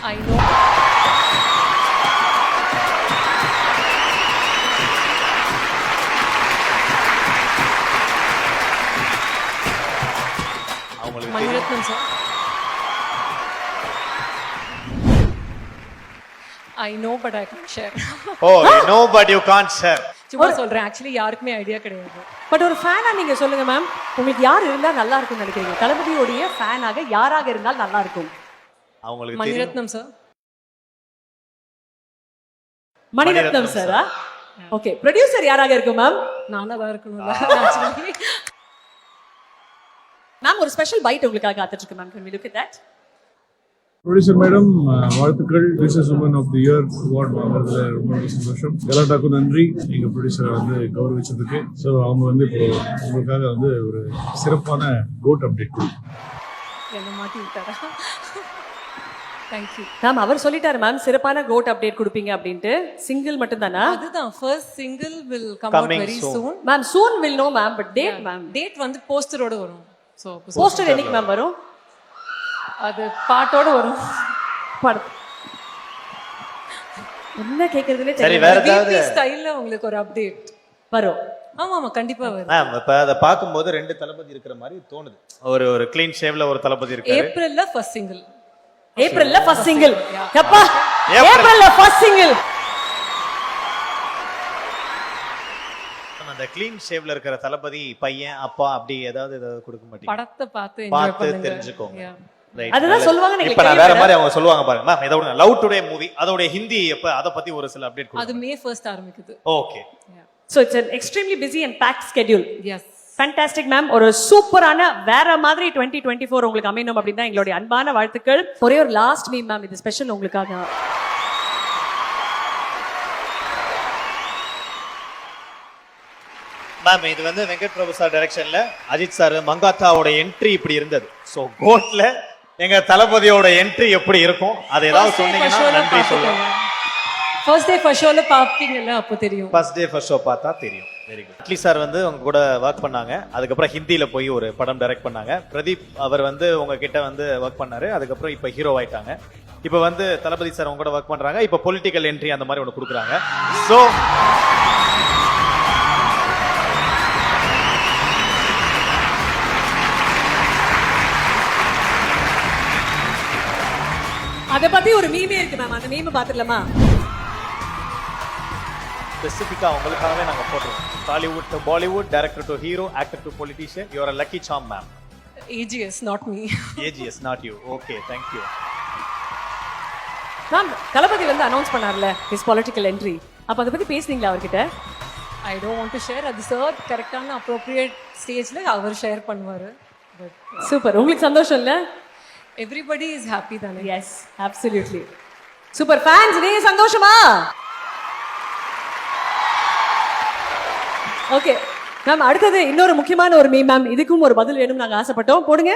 I know. அவங்களுக்கு Maniratnam sir. I know but I can't share. O you know but you can't share. சும்மா சொல்றேன், actually யாருக்குமே idea கிடையாது. But ஒரு ஃபேனா நீங்க சொல்லுங்க மேம், உங்களுக்கு யார் இருந்தா நல்லா இருக்கும்னு நினைக்கிறீங்க? தளபதியோடைய ஃபேனாக யாராக இருந்தால் நல்லா இருக்கும்? அவங்களுக்கு தெரியும். மணிரத்னம் சார். மணிரத்னம் சாரா? ஓகே, ப்ரொடியூசர் யாராக இருக்கும் மேம்? நானா தான் இருக்கணும்ல ஆக்சுவலி. மேம் ஒரு ஸ்பெஷல் பைட் உங்களுக்காக காத்துட்டு இருக்கு ma'am. Can we look at that? Producer madam வாழ்த்துக்கள். Business woman of the year award வாங்குறதுல ரொம்ப சந்தோஷம். எல்லாட்டாக்கும் நன்றி எங்கள் ப்ரொடியூசரை கௌரவிச்சதுக்கு. ஸோ அவங்க இப்போ உங்களுக்காக ஒரு சிறப்பான கோட் அப்டேட் கொடுக்கும். என்ன மாட்டி விட்டாரா? Thank you ma'am. அவர் சொல்லிட்டாரு மேம் சிறப்பான கோட் அப்டேட் கொடுப்பீங்க அப்படின்ட்டு. சிங்கிள் மட்டும் தானா? அதுதான் first single will come out Coming very soon. soon. Ma'am soon will know ma'am, but date ma'am. Date போஸ்டரோட வரும். சோ போஸ்டர் என்னைக்கு மேம் வரும்? அது பாட்டோட வரும். படம் என்ன கேக்குறதுனே சரி, தெரியல. வேற ஏதாவது ஸ்டைல்ல உங்களுக்கு ஒரு அப்டேட் வரும். ஆமா கண்டிப்பா வரும். மேம் இப்ப அத பாக்கும்போது ரெண்டு தளபதி இருக்கிற மாதிரி தோணுது. ஒரு க்ளீன் ஷேவ்ல ஒரு தளபதி இருக்காரு. ஏப்ரல்ல ஃபர்ஸ்ட் சிங்கிள். ஏப்ரல்ல ஃபர்ஸ்ட் சிங்கிள். எப்பா ஏப்ரல். ஏப்ரல்ல ஃபர்ஸ்ட் சிங்கிள். அந்த க்ளீன் ஷேவ்ல இருக்கிற தளபதி பையன் அப்பா அப்படி ஏதாவது கொடுக்க மாட்டீங்க? படத்தை பார்த்து என்ஜாய் பார்த்து பண்ணுங்க. தெரிஞ்சுக்கோங்க. Yeah. Right. அதுதான் சொல்லுவாங்க. இப்ப நான் வேற மாதிரி அவங்க சொல்லுவாங்க பாருங்க மேம். இதோட லவ் டுடே மூவி அதோட ஹிந்தி எப்ப அத பத்தி ஒரு சில அப்டேட் கொடுங்க. அது மே 1st ஆரம்பிக்குது. Okay. So it's an extremely busy and packed schedule. Yes. Fantastic ma'am. ஒரு சூப்பரான வேற மாதிரி 2024 உங்களுக்கு அமையணும் அப்படின்னு தான் எங்களுடைய அன்பான வாழ்த்துக்கள். ஒரே ஒரு லாஸ்ட் மீம் மேம், இது ஸ்பெஷல் உங்களுக்காக. மேம் இது வெங்கட் பிரபு சார் டைரக்ஷன்ல அஜித் சார் மங்காத்தாவோட என்ட்ரி இப்படி இருந்தது. சோ கோட்ல எங்க தளபதியோட என்ட்ரி எப்படி இருக்கும் அது ஏதாவது சொன்னீங்கன்னா நன்றி சொல்லுங்க. ஃபர்ஸ்ட் டே ஃபர்ஸ்ட் ஷோல பாப்பீங்கல்ல, அப்போ தெரியும். ஃபர்ஸ்ட் டே ஃபர்ஸ்ட் ஷோ பார்த்தா தெரியும். Very good. அட்லி சார் உங்க கூட ஒர்க் பண்ணாங்க. அதுக்கப்புறம் ஹிந்தியில போய் ஒரு படம் டைரக்ட் பண்ணாங்க. பிரதீப் அவர் உங்ககிட்ட ஒர்க் பண்ணாரு. அதுக்கப்புறம் இப்ப ஹீரோ ஆயிட்டாங்க. இப்ப தளபதி சார் உங்க கூட ஒர்க் பண்றாங்க. இப்ப பொலிட்டிக்கல் என்ட்ரி அந்த மாதிரி ஒன்று கொடுக்குறாங்க. ஸோ அத பத்தி ஒரு மீமே இருக்கு மேம், அந்த மீம் பாத்துடலாமா? ஸ்பெசிஃபிக்கா உங்களுக்காகவே நாங்க போட்டுருவோம். Hollywood to Bollywood, director to hero, actor to politician, you are a lucky charm ma'am. AGS not me. AGS not you. Okay, thank you. Ma'am Thalapathy announce பண்ணார்ல his political entry. அப்ப அத பத்தி பேசுனீங்களா அவர்கிட்ட? I don't want to share. அது sir கரெக்டான appropriate ஸ்டேஜ்ல அவர் share பண்ணுவாரு. சூப்பர். உங்களுக்கு சந்தோஷம் இல்ல? Everybody is happy தானே? Yes, absolutely. சூப்பர். ஃபேன்ஸ் நீங்க சந்தோஷமா? ஓகே மேம், அடுத்தது இன்னொரு முக்கியமான ஒரு மீம் மேம். இதுக்கும் ஒரு பதில் வேணும் நாங்க ஆசைப்பட்டோம். போடுங்க.